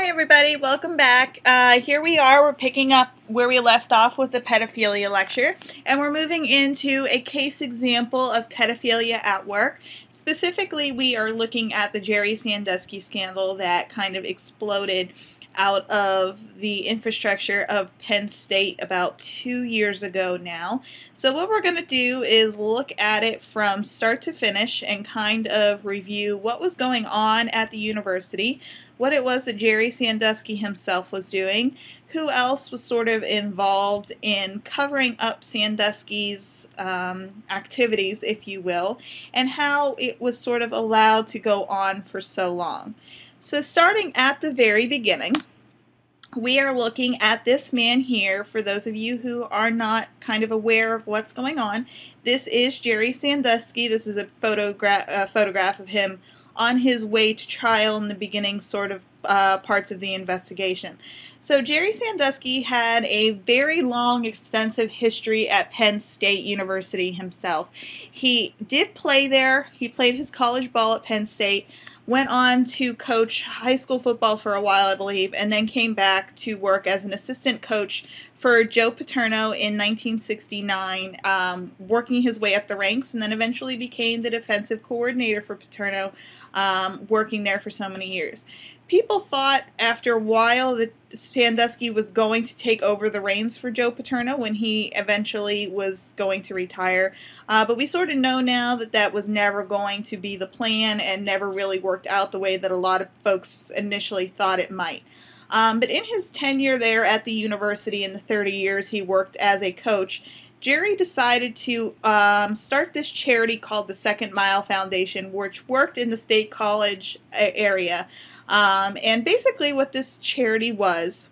Hi everybody, welcome back. Here we are, we're picking up where we left off with the pedophilia lecture, and we're moving into a case example of pedophilia at work. Specifically, we are looking at the Jerry Sandusky scandal that kind of exploded out of the infrastructure of Penn State about 2 years ago now. So what we're going to do is look at it from start to finish and kind of review what was going on at the university, what it was that Jerry Sandusky himself was doing, who else was sort of involved in covering up Sandusky's activities, if you will, and how it was sort of allowed to go on for so long. So starting at the very beginning, we are looking at this man here. For those of you who are not kind of aware of what's going on, this is Jerry Sandusky. This is a photograph of him on his way to trial in the beginning sort of parts of the investigation. So Jerry Sandusky had a very long, extensive history at Penn State University himself. He did play there. He played his college ball at Penn State, went on to coach high school football for a while, I believe, and then came back to work as an assistant coach for Joe Paterno in 1969, working his way up the ranks, and then eventually became the defensive coordinator for Paterno, working there for so many years. People thought after a while that Sandusky was going to take over the reins for Joe Paterno when he eventually was going to retire. But we sort of know now that that was never going to be the plan and never really worked out the way that a lot of folks initially thought it might. But in his tenure there at the university in the 30 years he worked as a coach, Jerry decided to start this charity called the Second Mile Foundation, which worked in the State College area. And basically what this charity was,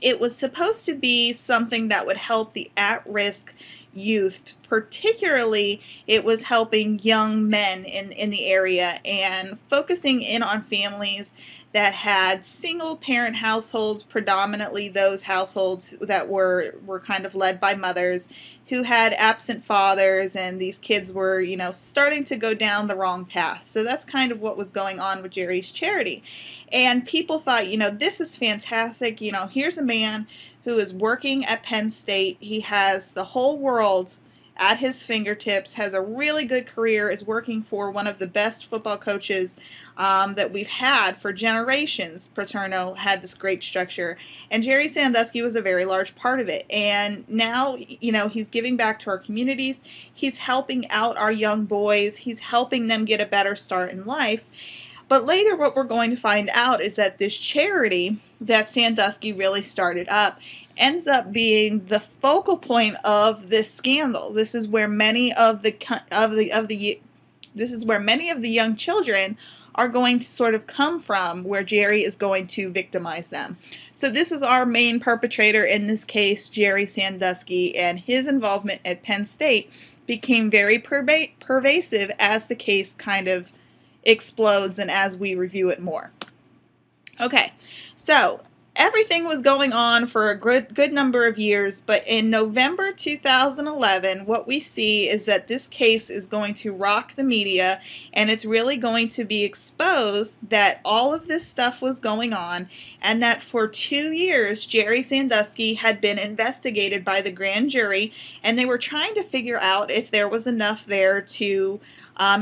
it was supposed to be something that would help the at-risk youth. Particularly, it was helping young men in the area and focusing in on families that had single-parent households, predominantly those households that were kind of led by mothers who had absent fathers, and these kids were, you know, starting to go down the wrong path. So that's kind of what was going on with Jerry's charity. And people thought, you know, this is fantastic. You know, here's a man who is working at Penn State. He has the whole world at his fingertips, has a really good career, is working for one of the best football coaches that we've had for generations. Paterno had this great structure, and Jerry Sandusky was a very large part of it. And now, you know, he's giving back to our communities. He's helping out our young boys. He's helping them get a better start in life. But later what we're going to find out is that this charity that Sandusky really started up ends up being the focal point of this scandal. This is where many of the young children are going to sort of come from, where Jerry is going to victimize them. So this is our main perpetrator in this case, Jerry Sandusky, and his involvement at Penn State became very pervasive as the case kind of explodes and as we review it more. Okay, so everything was going on for a good number of years, but in November 2011, what we see is that this case is going to rock the media, and it's really going to be exposed that all of this stuff was going on, and that for 2 years, Jerry Sandusky had been investigated by the grand jury, and they were trying to figure out if there was enough there to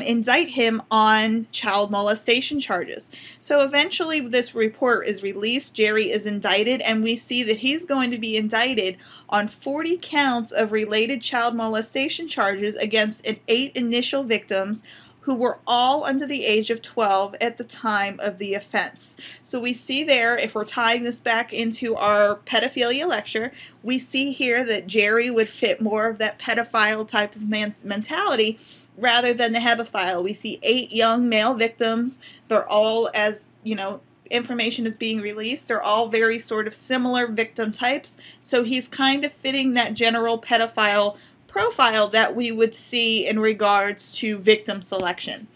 indict him on child molestation charges. So eventually this report is released, Jerry is indicted, and we see that he's going to be indicted on 40 counts of related child molestation charges against 8 initial victims who were all under the age of 12 at the time of the offense. So we see there, if we're tying this back into our pedophilia lecture, we see here that Jerry would fit more of that pedophile type of mentality rather than the hebephile. We see 8 young male victims. They're all, as you know, information is being released, they're all very sort of similar victim types. So he's kind of fitting that general pedophile profile that we would see in regards to victim selection.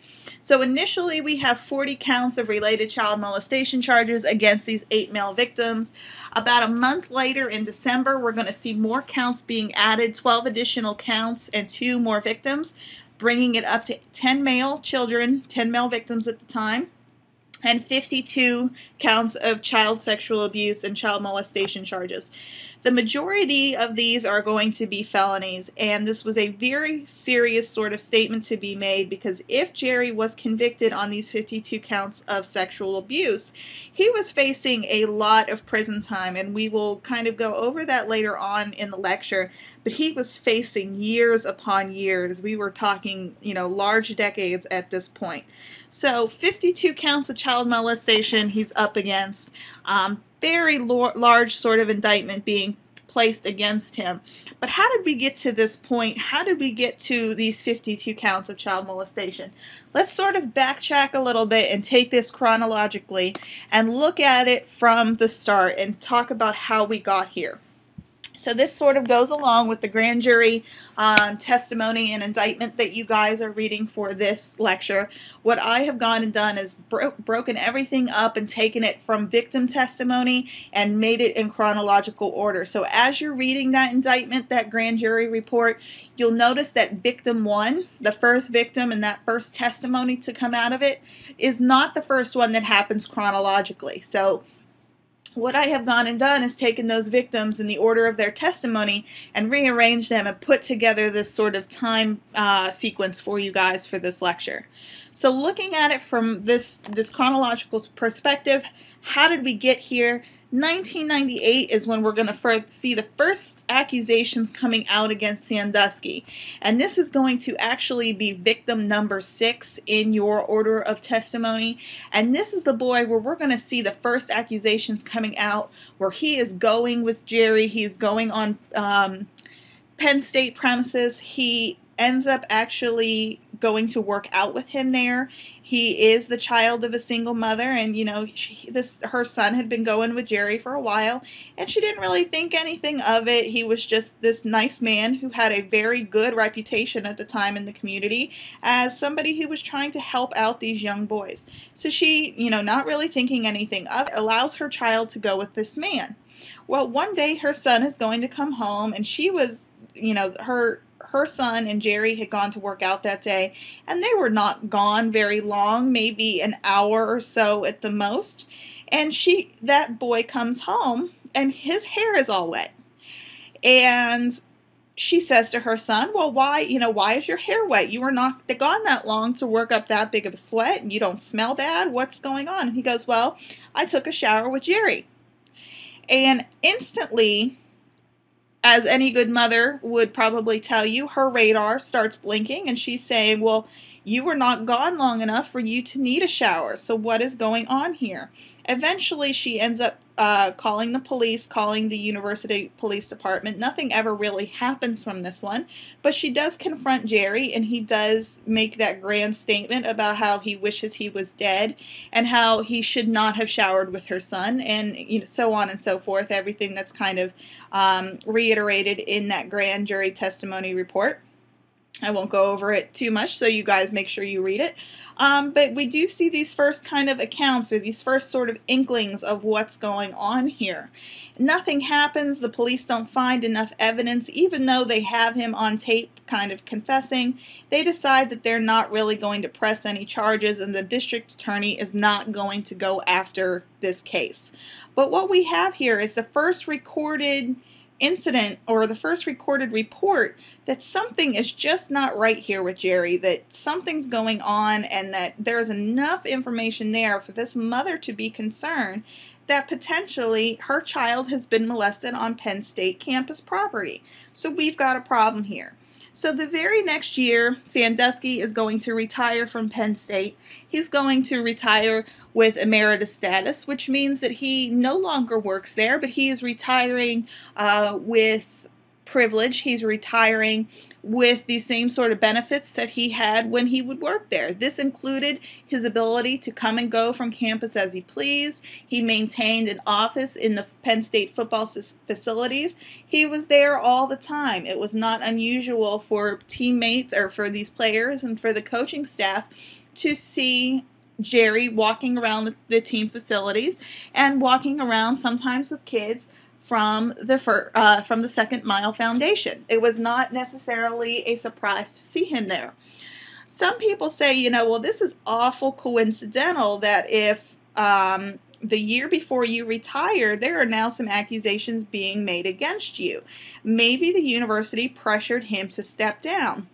So initially we have 40 counts of related child molestation charges against these 8 male victims. About a month later in December, we're going to see more counts being added, 12 additional counts and 2 more victims, bringing it up to 10 male children, 10 male victims at the time. and 52 counts of child sexual abuse and child molestation charges. The majority of these are going to be felonies, and this was a very serious sort of statement to be made, because if Jerry was convicted on these 52 counts of sexual abuse, he was facing a lot of prison time, and we will kind of go over that later on in the lecture, but he was facing years upon years. We were talking, large decades at this point. So 52 counts of child molestation he's up against. Very large sort of indictment being placed against him. But how did we get to this point? How did we get to these 52 counts of child molestation? Let's sort of backtrack a little bit and take this chronologically and look at it from the start and talk about how we got here. So this sort of goes along with the grand jury testimony and indictment that you guys are reading for this lecture. What I have gone and done is broken everything up and taken it from victim testimony and made it in chronological order. So as you're reading that indictment, that grand jury report, you'll notice that victim 1, the first victim and that first testimony to come out of it, is not the first one that happens chronologically. So what I have gone and done is taken those victims in the order of their testimony and rearranged them and put together this sort of time sequence for you guys for this lecture. So looking at it from this chronological perspective, how did we get here? 1998 is when we're going to see the first accusations coming out against Sandusky. And this is going to actually be victim number 6 in your order of testimony. And this is the boy where we're going to see the first accusations coming out, where he is going with Jerry. He's going on Penn State premises. He ends up actually going to work out with him there. He is the child of a single mother, and her son had been going with Jerry for a while, and she didn't really think anything of it. He was just this nice man who had a very good reputation at the time in the community as somebody who was trying to help out these young boys. So she, not really thinking anything of it, allows her child to go with this man. Well, one day her son is going to come home, and she was, her son and Jerry had gone to work out that day, and they were not gone very long, maybe an hour or so at the most. And that boy comes home, and his hair is all wet. And she says to her son, well, why is your hair wet? You were not gone that long to work up that big of a sweat, and you don't smell bad. What's going on? And he goes, well, I took a shower with Jerry. And instantly, as any good mother would probably tell you, her radar starts blinking, and she's saying, well, you were not gone long enough for you to need a shower, so what is going on here? Eventually, she ends up calling the police, calling the university police department. Nothing ever really happens from this one, but she does confront Jerry, and he does make that grand statement about how he wishes he was dead and how he should not have showered with her son, and so on and so forth, everything that's kind of reiterated in that grand jury testimony report. I won't go over it too much, so you guys make sure you read it. But we do see these first kind of accounts, or these first sort of inklings of what's going on here. Nothing happens. The police don't find enough evidence, even though they have him on tape kind of confessing. They decide that they're not really going to press any charges, and the district attorney is not going to go after this case. But what we have here is the first recorded incident, or the first recorded report, that something is just not right here with Jerry, that something's going on, and that there's enough information there for this mother to be concerned that potentially her child has been molested on Penn State campus property. So we've got a problem here. So the very next year, Sandusky is going to retire from Penn State. He's going to retire with emeritus status, which means that he no longer works there, but he is retiring with privilege. He's retiring with the same sort of benefits that he had when he would work there. This included his ability to come and go from campus as he pleased. He maintained an office in the Penn State football facilities. He was there all the time. It was not unusual for teammates, or for these players and for the coaching staff, to see Jerry walking around the team facilities and walking around sometimes with kids from the Second Mile Foundation. It was not necessarily a surprise to see him there. Some people say, well, this is awful coincidental that if the year before you retire, there are now some accusations being made against you. Maybe the university pressured him to step down.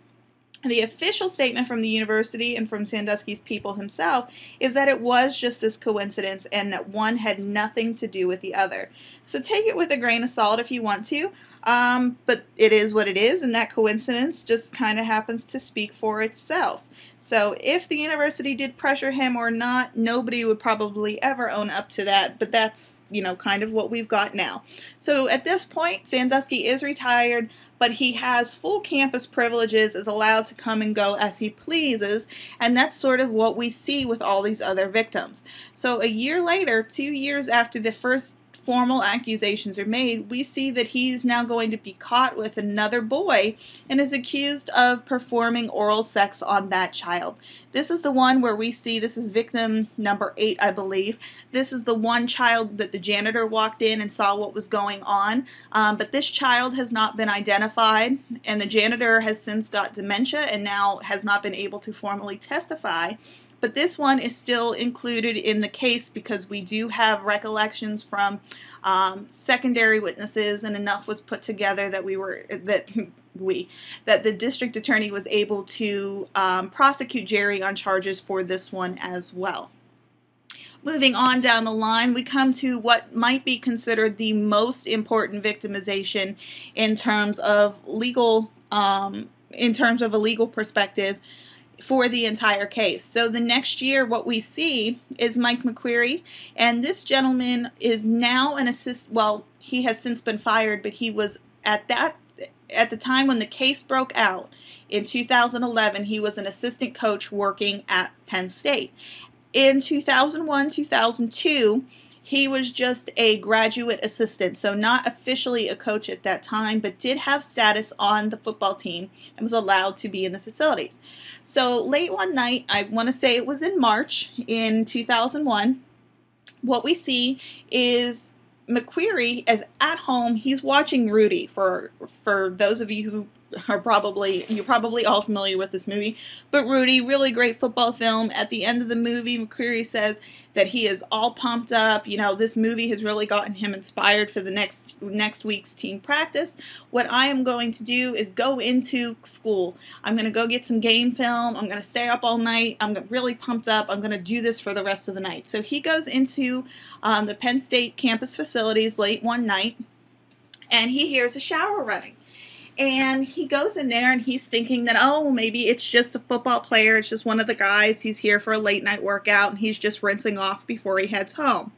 The official statement from the university and from Sandusky's people himself is that it was just this coincidence and that one had nothing to do with the other. So take it with a grain of salt if you want to, but it is what it is, and that coincidence just kind of happens to speak for itself. So if the university did pressure him or not, nobody would probably ever own up to that, but that's, kind of what we've got now. So at this point, Sandusky is retired, but he has full campus privileges, is allowed to come and go as he pleases, and that's sort of what we see with all these other victims. So a year later, 2 years after the first formal accusations are made, we see that he's now going to be caught with another boy and is accused of performing oral sex on that child. This is the one where we see, this is victim number 8, I believe. This is the one child that the janitor walked in and saw what was going on, but this child has not been identified, and the janitor has since got dementia and now has not been able to formally testify. But this one is still included in the case because we do have recollections from secondary witnesses, and enough was put together that that the district attorney was able to prosecute Jerry on charges for this one as well. Moving on down the line, we come to what might be considered the most important victimization in terms of a legal perspective for the entire case. So the next year, what we see is Mike McQuarrie, and this gentleman is now an well, he has since been fired, but he was at the time when the case broke out in 2011, he was an assistant coach working at Penn State. In 2001, 2002, he was just a graduate assistant, so not officially a coach at that time, but did have status on the football team and was allowed to be in the facilities. So late one night, I want to say it was in March in 2001, what we see is McQuarrie is at home. He's watching Rudy. For those of you who you're probably all familiar with this movie, but Rudy, really great football film. At the end of the movie, McQuarrie says that he is all pumped up. This movie has really gotten him inspired for the next week's team practice. What I am going to do is go into school. I'm going to go get some game film. I'm going to stay up all night. I'm really pumped up. I'm going to do this for the rest of the night. So he goes into the Penn State campus facilities late one night, and he hears a shower running. And he goes in there and he's thinking that, oh, maybe it's just a football player. It's just one of the guys. He's here for a late night workout and he's just rinsing off before he heads home.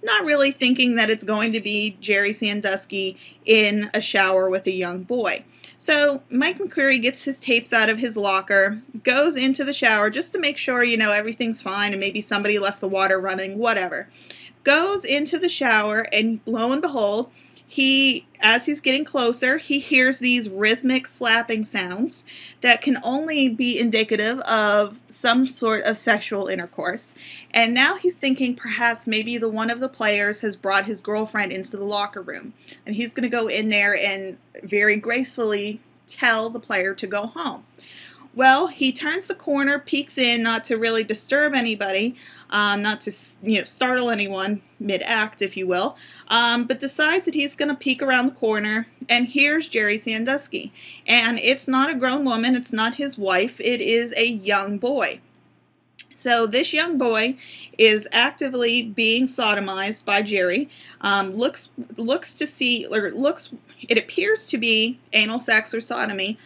Not really thinking that it's going to be Jerry Sandusky in a shower with a young boy. So Mike McQuarrie gets his tapes out of his locker, goes into the shower just to make sure, everything's fine and maybe somebody left the water running, whatever. Goes into the shower and lo and behold, as he's getting closer, he hears these rhythmic slapping sounds that can only be indicative of some sort of sexual intercourse. And now he's thinking perhaps maybe one of the players has brought his girlfriend into the locker room. And he's going to go in there and very gracefully tell the player to go home. Well, he turns the corner, peeks in, not to really disturb anybody, not to startle anyone mid-act, if you will, but decides that he's going to peek around the corner, and here's Jerry Sandusky. And it's not a grown woman, it's not his wife, it is a young boy. So this young boy is actively being sodomized by Jerry. It appears to be anal sex or sodomy.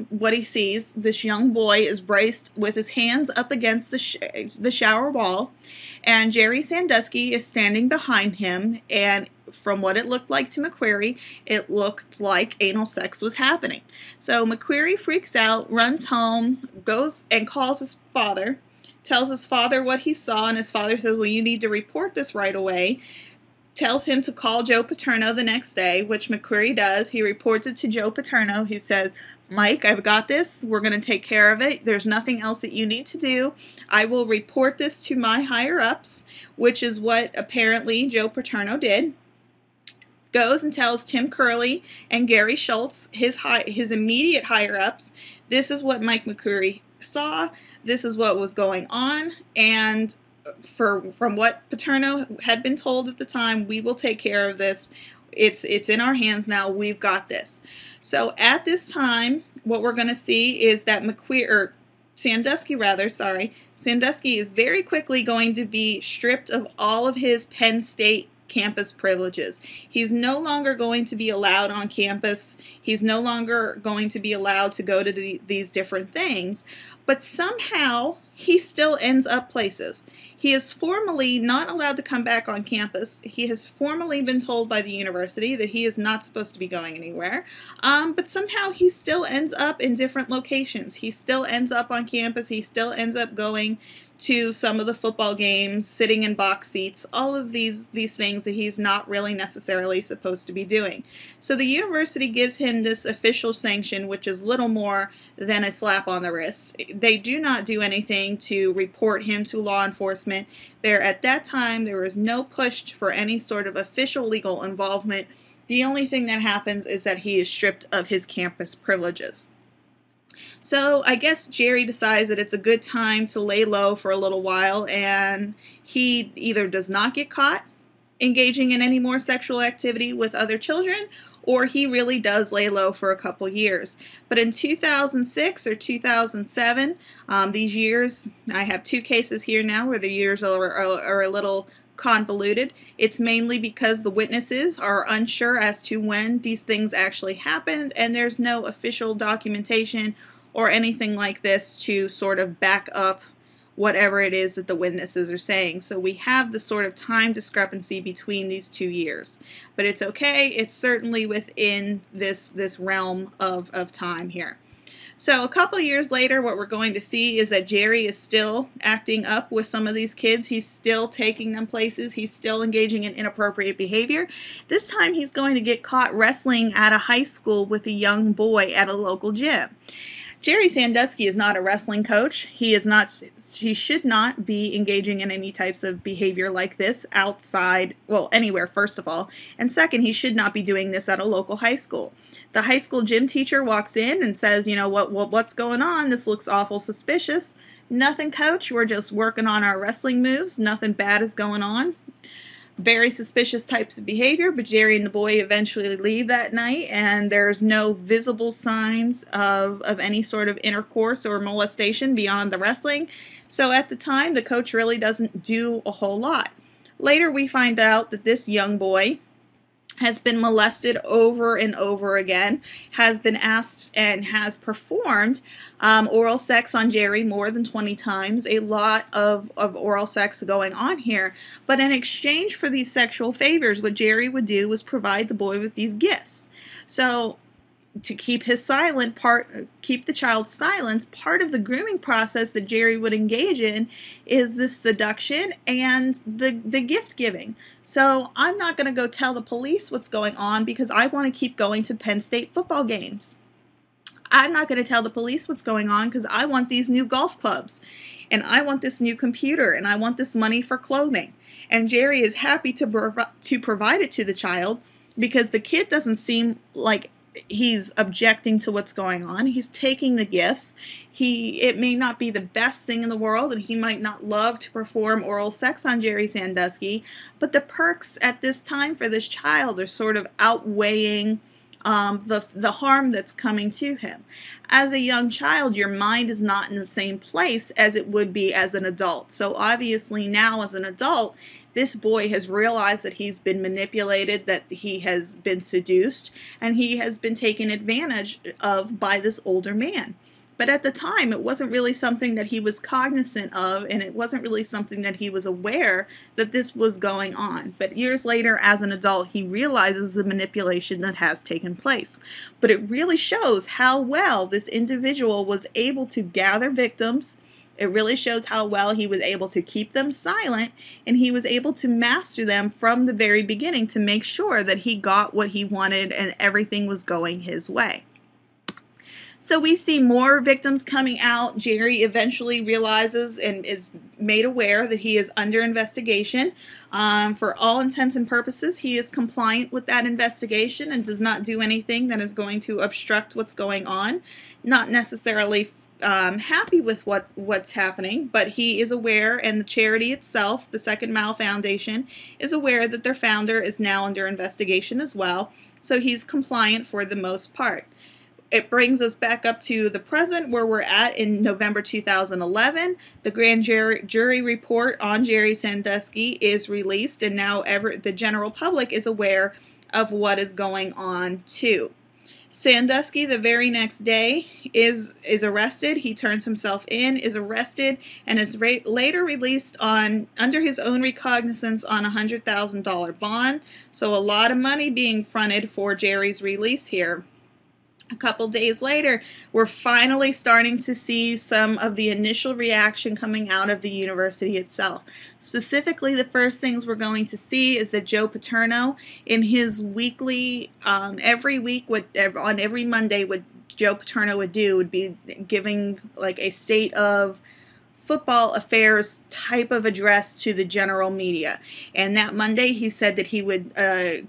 What he sees, this young boy is braced with his hands up against the shower wall, and Jerry Sandusky is standing behind him, and from what it looked like to McQuarrie, it looked like anal sex was happening. So McQuarrie freaks out, runs home, goes and calls his father, tells his father what he saw, and his father says, well, you need to report this right away. Tells him to call Joe Paterno the next day, which McQuarrie does. He reports it to Joe Paterno. He says, Mike, I've got this. We're going to take care of it. There's nothing else that you need to do. I will report this to my higher-ups, which is what apparently Joe Paterno did. Goes and tells Tim Curley and Gary Schultz, his immediate higher-ups, this is what Mike McQuarrie saw. This is what was going on. And from what Paterno had been told at the time, we will take care of this. It's in our hands now. We've got this. So at this time, what we're going to see is that Sandusky is very quickly going to be stripped of all of his Penn State campus privileges. He's no longer going to be allowed on campus. He's no longer going to be allowed to go to these different things, but somehow he still ends up places. He is formally not allowed to come back on campus. He has formally been told by the university that he is not supposed to be going anywhere, but somehow he still ends up in different locations. He still ends up on campus. He still ends up going to some of the football games, sitting in box seats, all of these things that he's not really necessarily supposed to be doing. So the university gives him this official sanction, which is little more than a slap on the wrist. They do not do anything to report him to law enforcement. At that time, there was no push for any sort of official legal involvement. The only thing that happens is that he is stripped of his campus privileges. So I guess Jerry decides that it's a good time to lay low for a little while, and he either does not get caught engaging in any more sexual activity with other children, or he really does lay low for a couple years. But in 2006 or 2007, these years, I have two cases here now where the years are a little convoluted. It's mainly because the witnesses are unsure as to when these things actually happened, and there's no official documentation or anything like this to sort of back up whatever it is that the witnesses are saying. So we have the sort of time discrepancy between these 2 years. But it's okay. It's certainly within this realm of time here. So a couple years later, what we're going to see is that Jerry is still acting up with some of these kids. He's still taking them places. He's still engaging in inappropriate behavior. This time he's going to get caught wrestling at a high school with a young boy at a local gym. Jerry Sandusky is not a wrestling coach. He should not be engaging in any types of behavior like this outside, well, anywhere, first of all. And second, he should not be doing this at a local high school. The high school gym teacher walks in and says, you know, what's going on? This looks awful suspicious. Nothing, coach. We're just working on our wrestling moves. Nothing bad is going on. Very suspicious types of behavior, but Jerry and the boy eventually leave that night, and there's no visible signs of any sort of intercourse or molestation beyond the wrestling. So at the time, the coach really doesn't do a whole lot. Later, we find out that this young boy has been molested over and over again, has been asked and has performed oral sex on Jerry more than 20 times, a lot of oral sex going on here. But in exchange for these sexual favors, what Jerry would do was provide the boy with these gifts. So to keep the child silent, part of the grooming process that Jerry would engage in is the seduction and the gift giving. So I'm not going to go tell the police what's going on because I want to keep going to Penn State football games. I'm not going to tell the police what's going on because I want these new golf clubs, and I want this new computer, and I want this money for clothing. And Jerry is happy to provide it to the child because the kid doesn't seem like he's objecting to what's going on. He's taking the gifts. It may not be the best thing in the world, and he might not love to perform oral sex on Jerry Sandusky, but the perks at this time for this child are sort of outweighing the harm that's coming to him. As a young child, your mind is not in the same place as it would be as an adult. So obviously now as an adult, this boy has realized that he's been manipulated, that he has been seduced, and he has been taken advantage of by this older man. But at the time, it wasn't really something that he was cognizant of, and it wasn't really something that he was aware that this was going on. But years later, as an adult, he realizes the manipulation that has taken place. But it really shows how well this individual was able to gather victims. It really shows how well he was able to keep them silent, and he was able to master them from the very beginning to make sure that he got what he wanted and everything was going his way. So we see more victims coming out. Jerry eventually realizes and is made aware that he is under investigation. For all intents and purposes, he is compliant with that investigation and does not do anything that is going to obstruct what's going on. Not necessarily happy with what's happening, but he is aware, and the charity itself, the Second Mile Foundation, is aware that their founder is now under investigation as well, so he's compliant for the most part. It brings us back up to the present, where we're at in November 2011. The grand jury report on Jerry Sandusky is released, and now the general public is aware of what is going on too. Sandusky, the very next day, is arrested. He turns himself in, is arrested, and is later released under his own recognizance on a $100,000 bond. So a lot of money being fronted for Jerry's release here. A couple days later, we're finally starting to see some of the initial reaction coming out of the university itself. Specifically, the first things we're going to see is that Joe Paterno, in his weekly, every week, on every Monday, what Joe Paterno would do would be giving like a state of football affairs type of address to the general media. And that Monday, he said that he would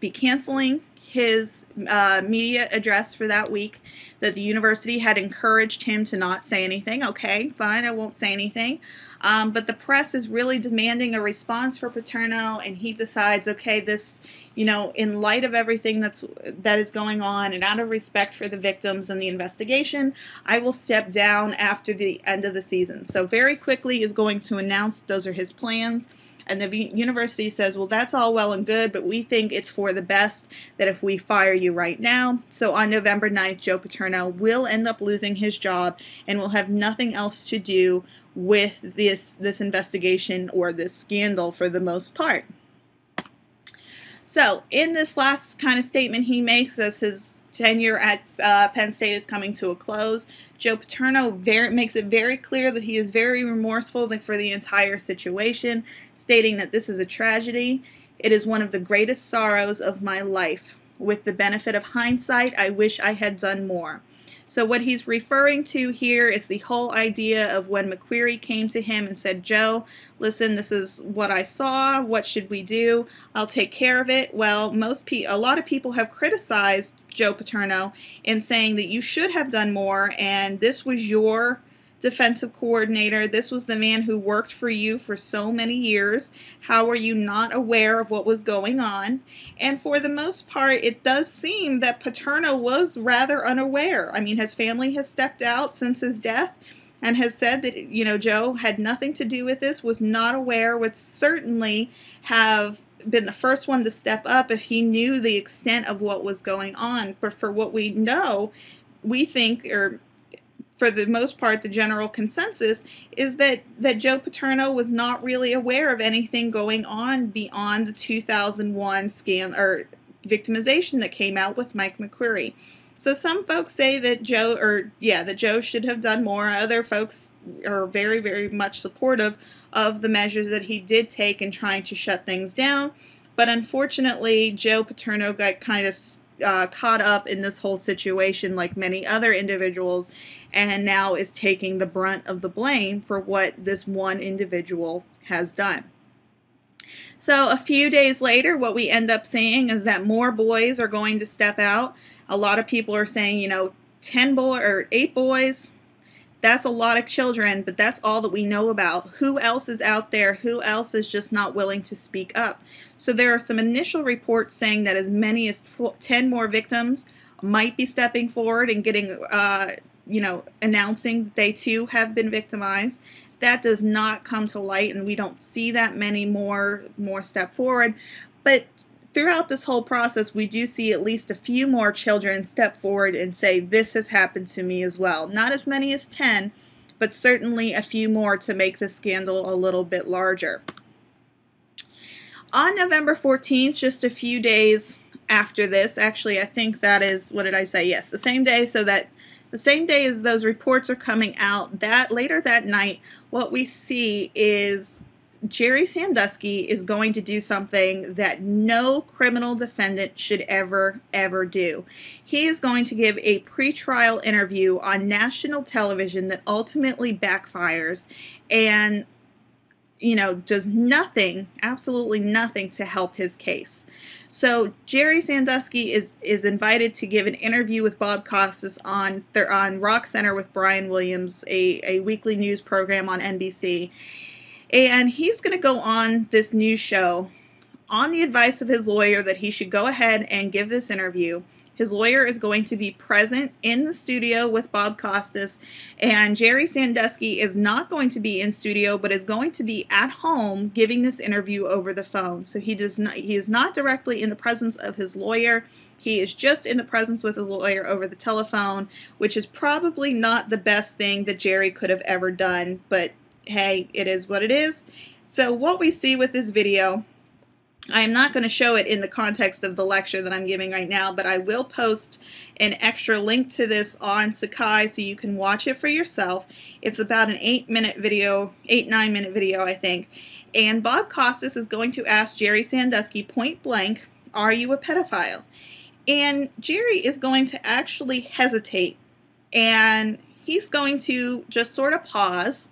be canceling his media address for that week, that the university had encouraged him to not say anything. Okay, fine, I won't say anything. But the press is really demanding a response for Paterno, and he decides, okay, this, in light of everything that is going on, and out of respect for the victims and the investigation, I will step down after the end of the season. So very quickly is going to announce those are his plans. And the university says, well, that's all well and good, but we think it's for the best that if we fire you right now. So on November 9th, Joe Paterno will end up losing his job and will have nothing else to do with this investigation or this scandal for the most part. So in this last kind of statement he makes as his tenure at Penn State is coming to a close, Joe Paterno makes it very clear that he is very remorseful for the entire situation, stating that this is a tragedy. It is one of the greatest sorrows of my life. With the benefit of hindsight, I wish I had done more. So what he's referring to here is the whole idea of when McQueary came to him and said, Joe, listen, this is what I saw. What should we do? I'll take care of it. Well, a lot of people have criticized Joe Paterno in saying that you should have done more, and this was your defensive coordinator. This was the man who worked for you for so many years. How were you not aware of what was going on? And for the most part, it does seem that Paterno was rather unaware. I mean, his family has stepped out since his death and has said that, Joe had nothing to do with this, was not aware, would certainly have been the first one to step up if he knew the extent of what was going on. But for what we know, we think, or for the most part, the general consensus is that Joe Paterno was not really aware of anything going on beyond the 2001 scam or victimization that came out with Mike McQueary. So some folks say that Joe should have done more. Other folks are very, very much supportive of the measures that he did take in trying to shut things down. But unfortunately, Joe Paterno got kind of caught up in this whole situation like many other individuals, and now is taking the brunt of the blame for what this one individual has done. So a few days later, what we end up seeing is that more boys are going to step out. A lot of people are saying, 8 boys, that's a lot of children, but that's all that we know about. Who else is out there? Who else is just not willing to speak up? So there are some initial reports saying that as many as 10 more victims might be stepping forward and getting, announcing that they too have been victimized. That does not come to light, and we don't see that many more step forward. But throughout this whole process, we do see at least a few more children step forward and say, this has happened to me as well. Not as many as 10, but certainly a few more to make the scandal a little bit larger. On November 14th, just a few days after this, actually I think that is, what did I say? Yes, the same day, so that the same day as those reports are coming out, that later that night, what we see is Jerry Sandusky is going to do something that no criminal defendant should ever do. He is going to give a pretrial interview on national television that ultimately backfires, and does nothing, absolutely nothing to help his case. So Jerry Sandusky is invited to give an interview with Bob Costas on Rock Center with Brian Williams, a weekly news program on NBC. And he's going to go on this news show on the advice of his lawyer that he should go ahead and give this interview. His lawyer is going to be present in the studio with Bob Costas, and Jerry Sandusky is not going to be in studio, but is going to be at home giving this interview over the phone. So he is not directly in the presence of his lawyer. He is just in the presence with his lawyer over the telephone, which is probably not the best thing that Jerry could have ever done, but hey, it is what it is. So what we see with this video, I am not going to show it in the context of the lecture that I'm giving right now, but I will post an extra link to this on CRIJ so you can watch it for yourself. It's about an 8-9 minute video, I think. And Bob Costas is going to ask Jerry Sandusky point blank, are you a pedophile? And Jerry is going to actually hesitate, and he's going to just sort of pause,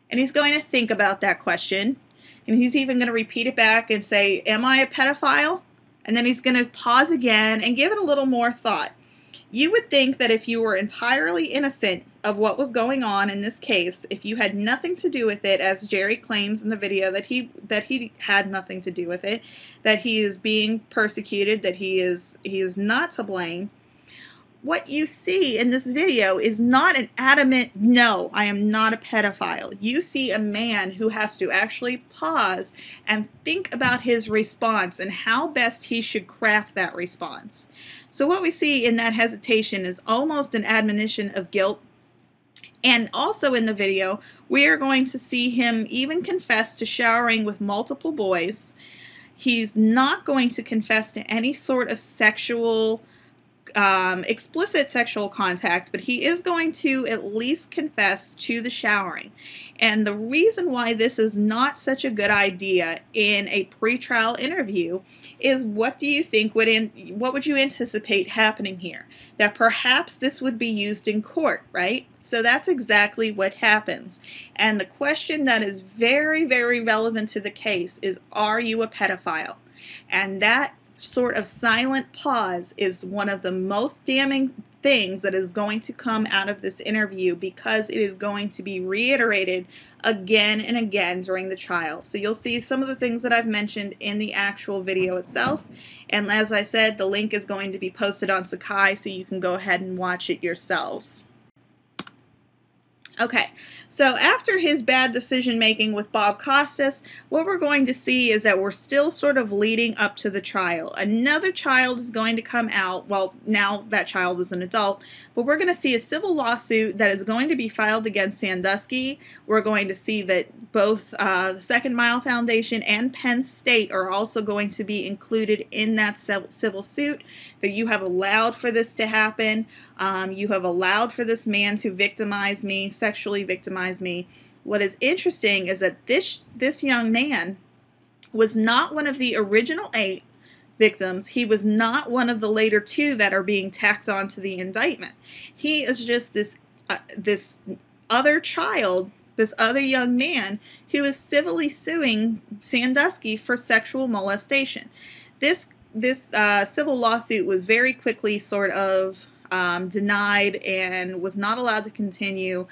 and he's going to think about that question. And he's even going to repeat it back and say, am I a pedophile? And then he's going to pause again and give it a little more thought. You would think that if you were entirely innocent of what was going on in this case, if you had nothing to do with it, as Jerry claims in the video that he had nothing to do with it, that he is being persecuted, that he is not to blame, what you see in this video is not an adamant, no, I am not a pedophile. You see a man who has to actually pause and think about his response and how best he should craft that response. So what we see in that hesitation is almost an admonition of guilt. And also in the video, we are going to see him even confess to showering with multiple boys. He's not going to confess to any sort of explicit sexual contact, but he is going to at least confess to the showering. And the reason why this is not such a good idea in a pretrial interview is, what do you think what would you anticipate happening here? That perhaps this would be used in court, right? So that's exactly what happens. And the question that is very, very relevant to the case is, are you a pedophile? And that sort of silent pause is one of the most damning things that is going to come out of this interview, because it is going to be reiterated again and again during the trial. So you'll see some of the things that I've mentioned in the actual video itself, and as I said, the link is going to be posted on CRIJ so you can go ahead and watch it yourselves. Okay, so after his bad decision making with Bob Costas, what we're going to see is that we're still sort of leading up to the trial. Another child is going to come out. Well, now that child is an adult, but we're going to see a civil lawsuit that is going to be filed against Sandusky. We're going to see that both the Second Mile Foundation and Penn State are also going to be included in that civil suit, that you have allowed for this to happen. You have allowed for this man to victimize me, sexually victimize me. What is interesting is that this young man was not one of the original 8 victims. He was not one of the later 2 that are being tacked on to the indictment. He is just this other child, this other young man who is civilly suing Sandusky for sexual molestation. This civil lawsuit was very quickly sort of denied and was not allowed to continue.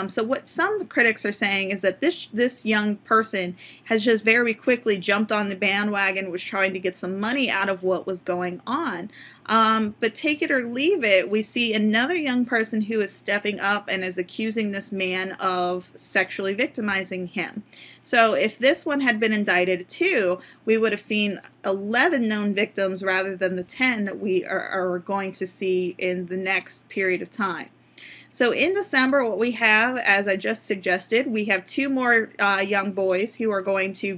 So what some critics are saying is that this young person has just very quickly jumped on the bandwagon, was trying to get some money out of what was going on. But take it or leave it, we see another young person who is stepping up and is accusing this man of sexually victimizing him. So if this one had been indicted too, we would have seen 11 known victims rather than the 10 that we are going to see in the next period of time. So in December, what we have, as I just suggested, we have 2 more young boys who are going to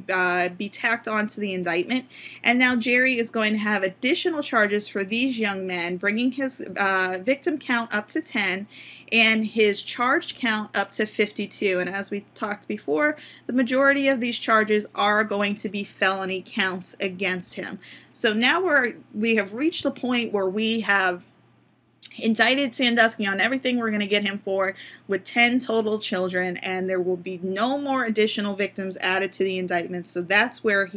be tacked onto the indictment. And now Jerry is going to have additional charges for these young men, bringing his victim count up to 10 and his charged count up to 52. And as we talked before, the majority of these charges are going to be felony counts against him. So now we have reached the point where we have indicted Sandusky on everything we're going to get him for, with 10 total children, and there will be no more additional victims added to the indictment. So that's where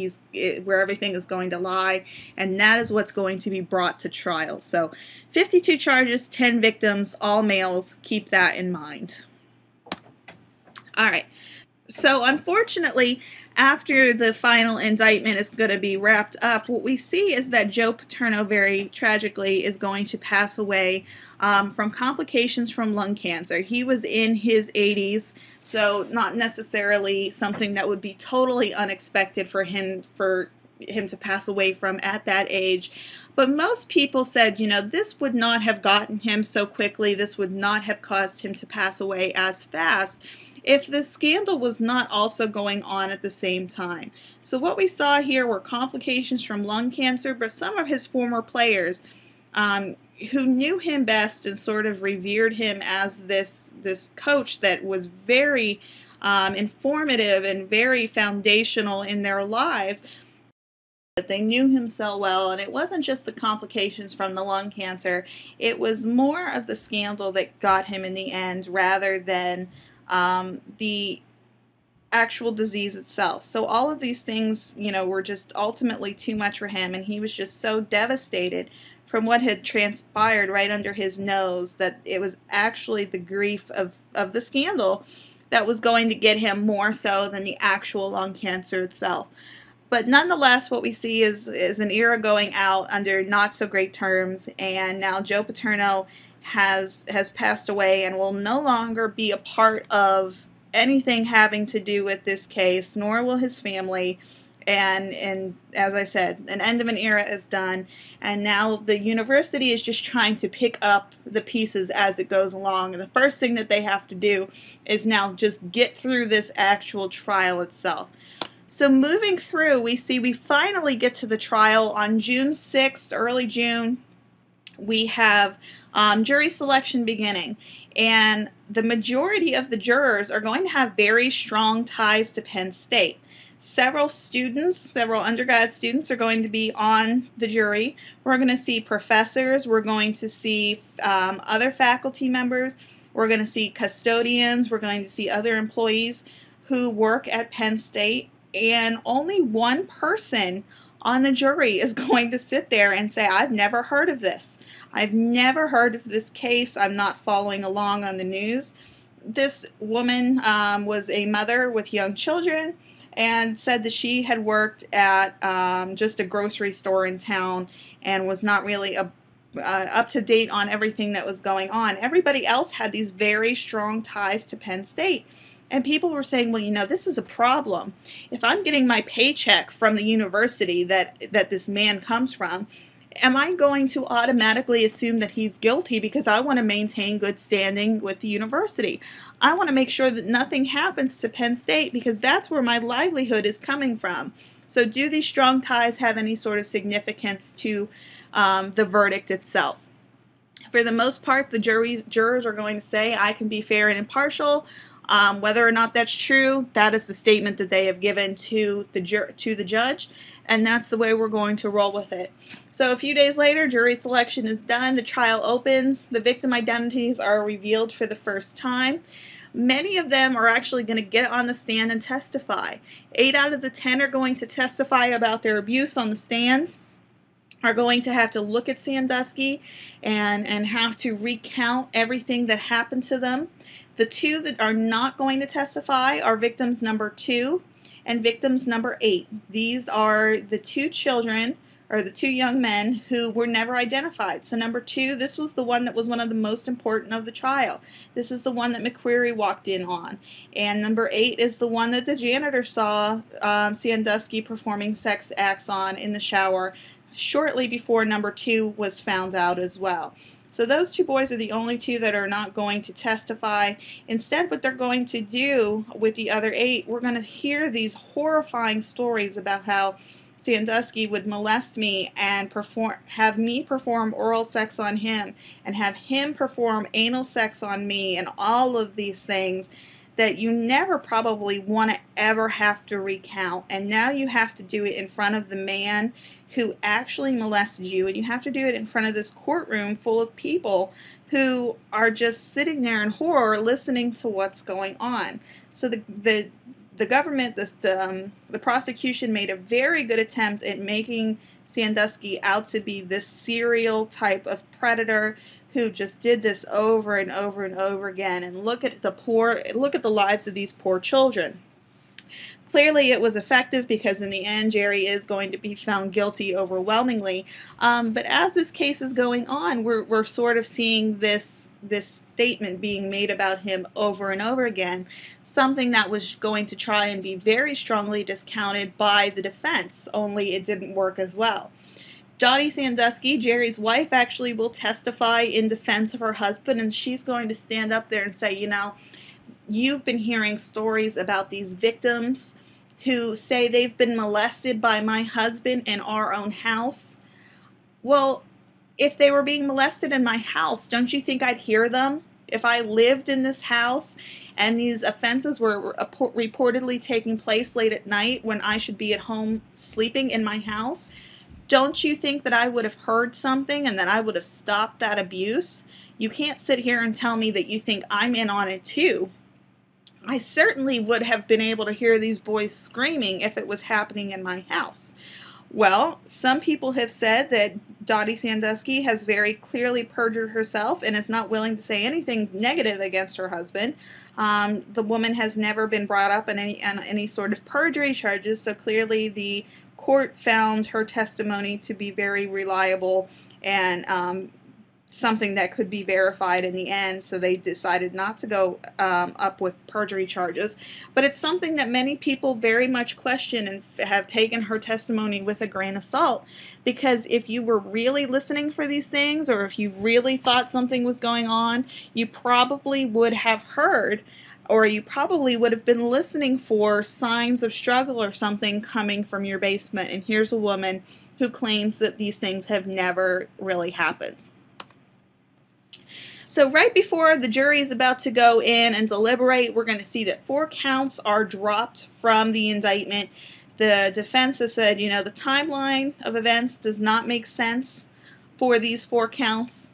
where everything is going to lie, and that is what's going to be brought to trial. So 52 charges, 10 victims, all males. Keep that in mind. All right. So unfortunately, after the final indictment is going to be wrapped up, what we see is that Joe Paterno, very tragically, is going to pass away from complications from lung cancer. He was in his 80s, so not necessarily something that would be totally unexpected for him to pass away from at that age. But most people said, you know, this would not have gotten him so quickly, this would not have caused him to pass away as fast if the scandal was not also going on at the same time. So what we saw here were complications from lung cancer, but some of his former players who knew him best and sort of revered him as this coach that was very informative and very foundational in their lives, that they knew him so well, and it wasn't just the complications from the lung cancer, it was more of the scandal that got him in the end rather than the actual disease itself. So all of these things, you know, were just ultimately too much for him, and he was just so devastated from what had transpired right under his nose that it was actually the grief of the scandal that was going to get him more so than the actual lung cancer itself. But nonetheless, what we see is an era going out under not so great terms, and now Joe Paterno has passed away and will no longer be a part of anything having to do with this case, nor will his family. And as I said, an end of an era is done, and now the university is just trying to pick up the pieces as it goes along. And the first thing that they have to do is now just get through this actual trial itself. So moving through, we finally get to the trial on June 6th, early June. We have jury selection beginning, and the majority of the jurors are going to have very strong ties to Penn State. Several undergrad students are going to be on the jury. We're going to see professors, we're going to see other faculty members, we're going to see custodians, we're going to see other employees who work at Penn State, and only one person on the jury is going to sit there and say, I've never heard of this. I've never heard of this case. I'm not following along on the news. This woman was a mother with young children and said that she had worked at just a grocery store in town and was not really up to date on everything that was going on. Everybody else had these very strong ties to Penn State. And people were saying, well, you know, this is a problem. If I'm getting my paycheck from the university that this man comes from, am I going to automatically assume that he's guilty because I want to maintain good standing with the university? I want to make sure that nothing happens to Penn State because that's where my livelihood is coming from. So do these strong ties have any sort of significance to the verdict itself? For the most part, the jurors are going to say, I can be fair and impartial. Whether or not that's true, that is the statement that they have given to the judge, and that's the way we're going to roll with it. So a few days later, jury selection is done, the trial opens, the victim identities are revealed for the first time. Many of them are actually going to get on the stand and testify. 8 out of the 10 are going to testify about their abuse on the stand, are going to have to look at Sandusky and have to recount everything that happened to them. The 2 that are not going to testify are victims number 2 and victims number 8. These are the 2 children, or the 2 young men who were never identified. So number 2, this was the one that was one of the most important of the trial. This is the one that McQuarrie walked in on. And number 8 is the one that the janitor saw Sandusky performing sex acts on in the shower shortly before number 2 was found out as well. So those 2 boys are the only 2 that are not going to testify. Instead, what they're going to do with the other 8, we're going to hear these horrifying stories about how Sandusky would molest me and have me perform oral sex on him and have him perform anal sex on me and all of these things that you never probably want to ever have to recount, and now you have to do it in front of the man who actually molested you, and you have to do it in front of this courtroom full of people who are just sitting there in horror listening to what's going on. So the government, the prosecution made a very good attempt at making Sandusky out to be this serial type of predator who just did this over and over and over again. And look at the lives of these poor children. Clearly it was effective, because in the end Jerry is going to be found guilty overwhelmingly. But as this case is going on, we're sort of seeing this statement being made about him over and over again, something that was going to try and be very strongly discounted by the defense, only it didn't work as well. Dottie Sandusky, Jerry's wife, actually will testify in defense of her husband, and she's going to stand up there and say, you know, you've been hearing stories about these victims who say they've been molested by my husband in our own house. Well, if they were being molested in my house, don't you think I'd hear them? If I lived in this house and these offenses were reportedly taking place late at night when I should be at home sleeping in my house, don't you think that I would have heard something and that I would have stopped that abuse? You can't sit here and tell me that you think I'm in on it too. I certainly would have been able to hear these boys screaming if it was happening in my house. Well, some people have said that Dottie Sandusky has very clearly perjured herself and is not willing to say anything negative against her husband. The woman has never been brought up on any sort of perjury charges, so clearly the court found her testimony to be very reliable and something that could be verified in the end, so they decided not to go up with perjury charges. But it's something that many people very much question and have taken her testimony with a grain of salt, because if you were really listening for these things, or if you really thought something was going on, you probably would have heard, or you probably would have been listening for signs of struggle or something coming from your basement. And here's a woman who claims that these things have never really happened. So right before the jury is about to go in and deliberate, we're going to see that 4 counts are dropped from the indictment. The defense has said, you know, the timeline of events does not make sense for these 4 counts.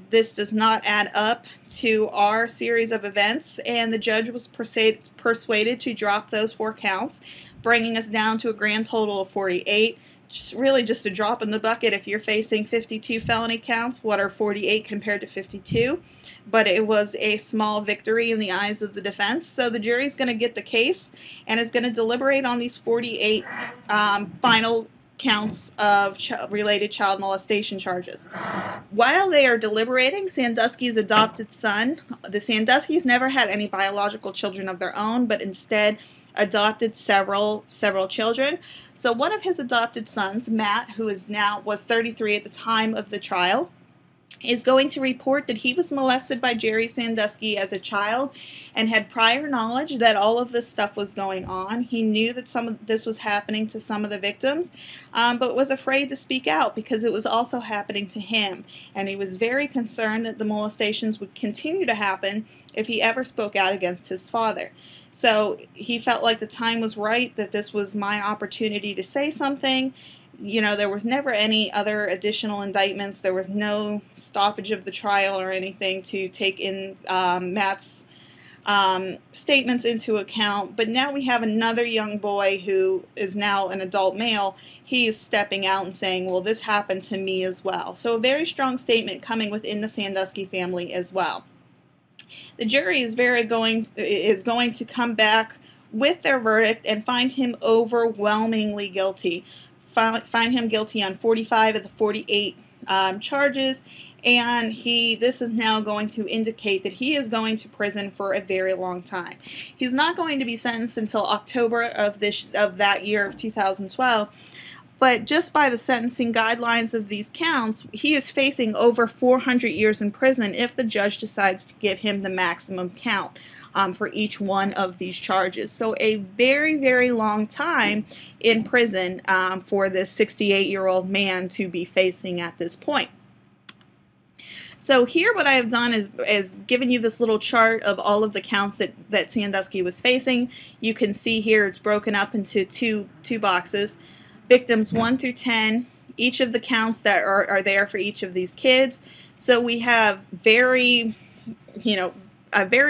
This does not add up to our series of events, and the judge was persuaded to drop those 4 counts, bringing us down to a grand total of 48. Really just a drop in the bucket if you're facing 52 felony counts. What are 48 compared to 52? But it was a small victory in the eyes of the defense. So the jury's going to get the case and is going to deliberate on these 48 final counts of related child molestation charges. While they are deliberating, Sandusky's adopted son, the Sanduskys never had any biological children of their own, but instead adopted several children. So one of his adopted sons, Matt, who was 33 at the time of the trial, is going to report that he was molested by Jerry Sandusky as a child and had prior knowledge that all of this stuff was going on. He knew that some of this was happening to some of the victims, but was afraid to speak out because it was also happening to him. And he was very concerned that the molestations would continue to happen if he ever spoke out against his father. So he felt like the time was right, that this was my opportunity to say something. You know, there was never any other additional indictments. There was no stoppage of the trial or anything to take in Matt's statements into account. But now we have another young boy who is now an adult male. He is stepping out and saying, well, this happened to me as well. So a very strong statement coming within the Sandusky family as well. The jury is going to come back with their verdict and find him overwhelmingly guilty. Find him guilty on 45 of the 48 charges, and this is now going to indicate that he is going to prison for a very long time. He's not going to be sentenced until October of that year of 2012. But just by the sentencing guidelines of these counts, he is facing over 400 years in prison if the judge decides to give him the maximum count for each one of these charges. So a very, very long time in prison for this 68-year-old man to be facing at this point. So here what I have done is given you this little chart of all of the counts that Sandusky was facing. You can see here it's broken up into two boxes. Victims 1 through 10, each of the counts that are there for each of these kids. So we have a very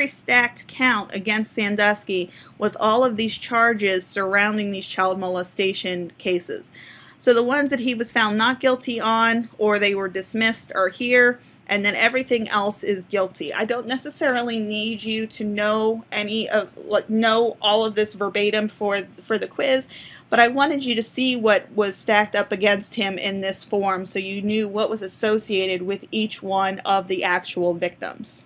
stacked count against Sandusky with all of these charges surrounding these child molestation cases. So the ones that he was found not guilty on or they were dismissed are here, and then everything else is guilty. I don't necessarily need you to know all of this verbatim for the quiz, but I wanted you to see what was stacked up against him in this form so you knew what was associated with each one of the actual victims.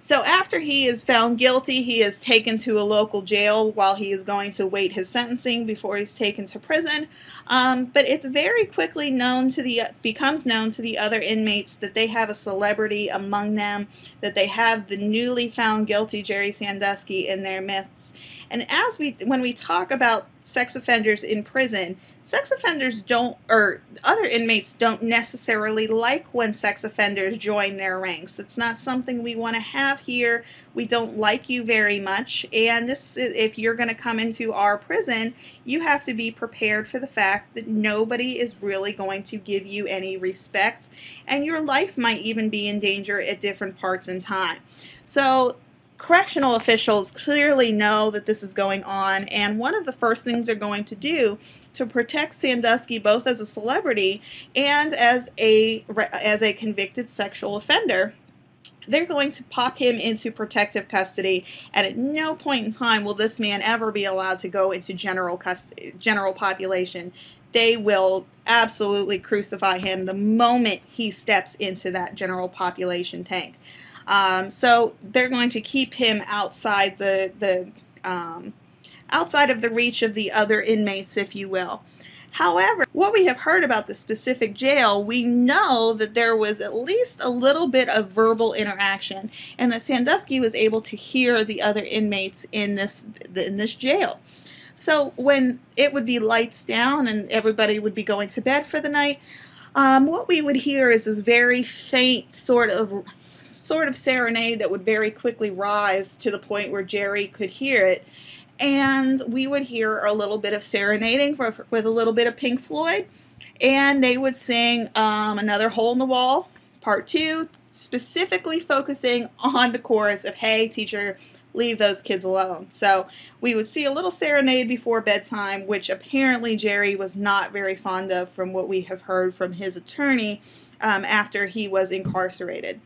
So after he is found guilty, he is taken to a local jail while he is going to wait his sentencing before he's taken to prison. But it's very quickly becomes known to the other inmates that they have a celebrity among them, that they have the newly found guilty Jerry Sandusky in their midst. And when we talk about sex offenders in prison, sex offenders other inmates don't necessarily like when sex offenders join their ranks. It's not something we want to have here. We don't like you very much. And if you're going to come into our prison, you have to be prepared for the fact that nobody is really going to give you any respect, and your life might even be in danger at different parts in time. So correctional officials clearly know that this is going on, and one of the first things they're going to do to protect Sandusky both as a celebrity and as a convicted sexual offender, they're going to pop him into protective custody, and at no point in time will this man ever be allowed to go into general population. They will absolutely crucify him the moment he steps into that general population tank. So they're going to keep him outside outside of the reach of the other inmates, if you will. However, what we have heard about the specific jail, we know that there was at least a little bit of verbal interaction, and that Sandusky was able to hear the other inmates in this jail. So when it would be lights down and everybody would be going to bed for the night, what we would hear is this very faint sort of serenade that would very quickly rise to the point where Jerry could hear it. And we would hear a little bit of serenading with a little bit of Pink Floyd, and they would sing Another Hole in the Wall, Part 2, specifically focusing on the chorus of, "Hey, teacher, leave those kids alone." So we would see a little serenade before bedtime, which apparently Jerry was not very fond of from what we have heard from his attorney after he was incarcerated.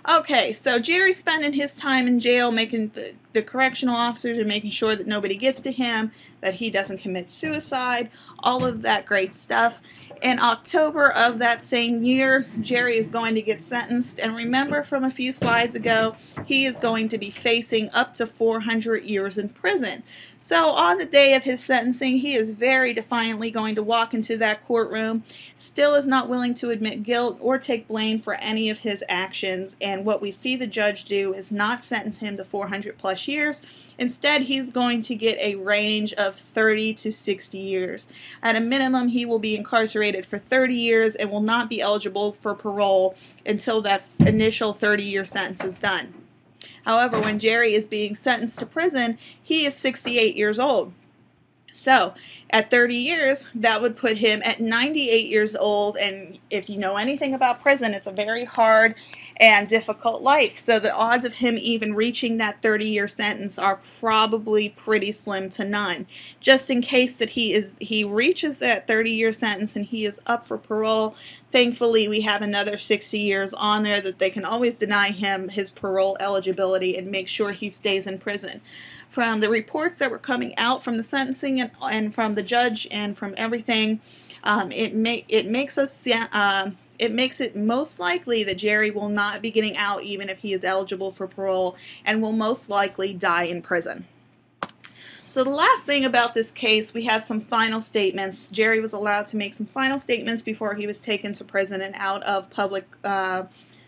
Okay, so Jerry's spending his time in jail making the correctional officers and making sure that nobody gets to him, that he doesn't commit suicide, all of that great stuff. In October of that same year, Jerry is going to get sentenced, and remember from a few slides ago, he is going to be facing up to 400 years in prison. So on the day of his sentencing, he is very defiantly going to walk into that courtroom, still is not willing to admit guilt or take blame for any of his actions, and what we see the judge do is not sentence him to 400 plus years. Instead, he's going to get a range of 30 to 60 years. At a minimum, he will be incarcerated for 30 years and will not be eligible for parole until that initial 30-year sentence is done. However, when Jerry is being sentenced to prison, he is 68 years old. So, at 30 years, that would put him at 98 years old, and if you know anything about prison, it's a very hard and difficult life. So the odds of him even reaching that 30-year sentence are probably pretty slim to none. Just in case that he reaches that 30-year sentence and he is up for parole, thankfully we have another 60 years on there that they can always deny him his parole eligibility and make sure he stays in prison. From the reports that were coming out from the sentencing and from the judge and from everything, it makes it most likely that Jerry will not be getting out even if he is eligible for parole and will most likely die in prison. So the last thing about this case, we have some final statements. Jerry was allowed to make some final statements before he was taken to prison and out of public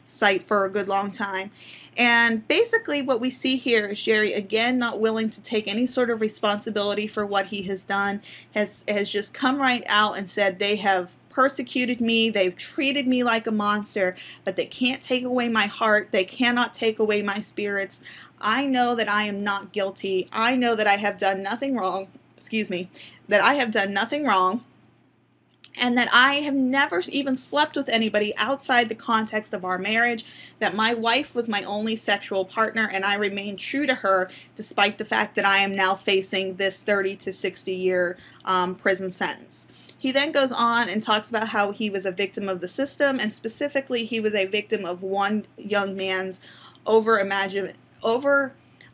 sight for a good long time. And basically what we see here is Jerry, again, not willing to take any sort of responsibility for what he has done, has just come right out and said they have persecuted me, they've treated me like a monster, but they can't take away my heart, they cannot take away my spirits. I know that I am not guilty. I know that I have done nothing wrong, that I have done nothing wrong, and that I have never even slept with anybody outside the context of our marriage, that my wife was my only sexual partner, and I remain true to her despite the fact that I am now facing this 30 to 60-year prison sentence. He then goes on and talks about how he was a victim of the system, and specifically he was a victim of one young man's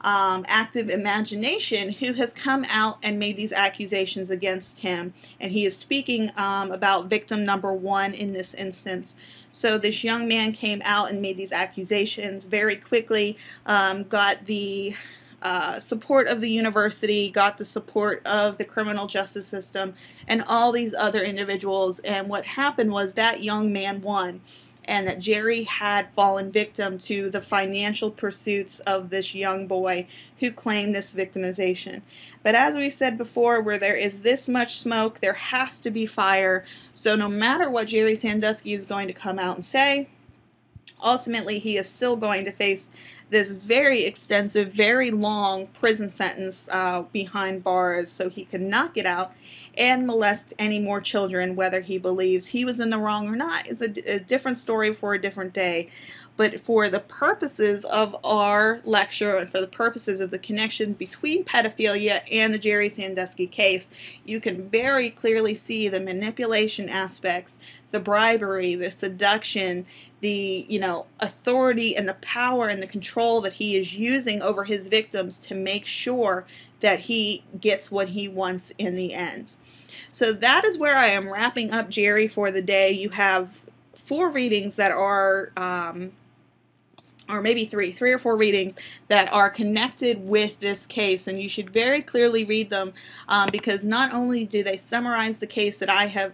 active imagination, who has come out and made these accusations against him, and he is speaking about victim number one in this instance. So this young man came out and made these accusations very quickly, got the support of the university, got the support of the criminal justice system, and all these other individuals, and what happened was that young man won, and that Jerry had fallen victim to the financial pursuits of this young boy who claimed this victimization. But as we've said before, where there is this much smoke, there has to be fire. So no matter what Jerry Sandusky is going to come out and say, ultimately he is still going to face this very extensive, very long prison sentence behind bars, so he cannot get out and molest any more children. Whether he believes he was in the wrong or not is a different story for a different day. But for the purposes of our lecture and for the purposes of the connection between pedophilia and the Jerry Sandusky case, you can very clearly see the manipulation aspects, the bribery, the seduction, the authority and the power and the control that he is using over his victims to make sure that he gets what he wants in the end. So that is where I am wrapping up Jerry for the day. You have 4 readings that are, or maybe three or four readings that are connected with this case, and you should very clearly read them because not only do they summarize the case that I have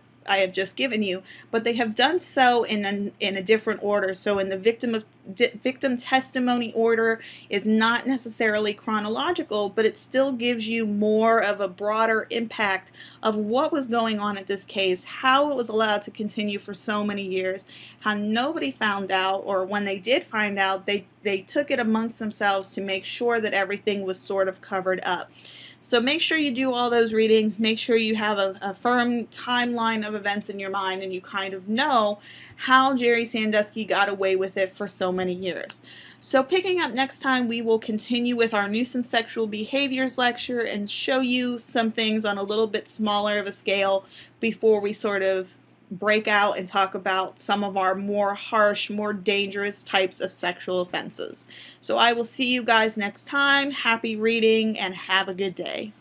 just given you, but they have done so in a different order. So in the victim testimony order is not necessarily chronological, but it still gives you more of a broader impact of what was going on at this case, how it was allowed to continue for so many years, how nobody found out, or when they did find out, they took it amongst themselves to make sure that everything was sort of covered up. So make sure you do all those readings, make sure you have a firm timeline of events in your mind, and you kind of know how Jerry Sandusky got away with it for so many years. So picking up next time, we will continue with our nuisance sexual behaviors lecture and show you some things on a little bit smaller of a scale before we sort of break out and talk about some of our more harsh, more dangerous types of sexual offenses. So I will see you guys next time. Happy reading and have a good day.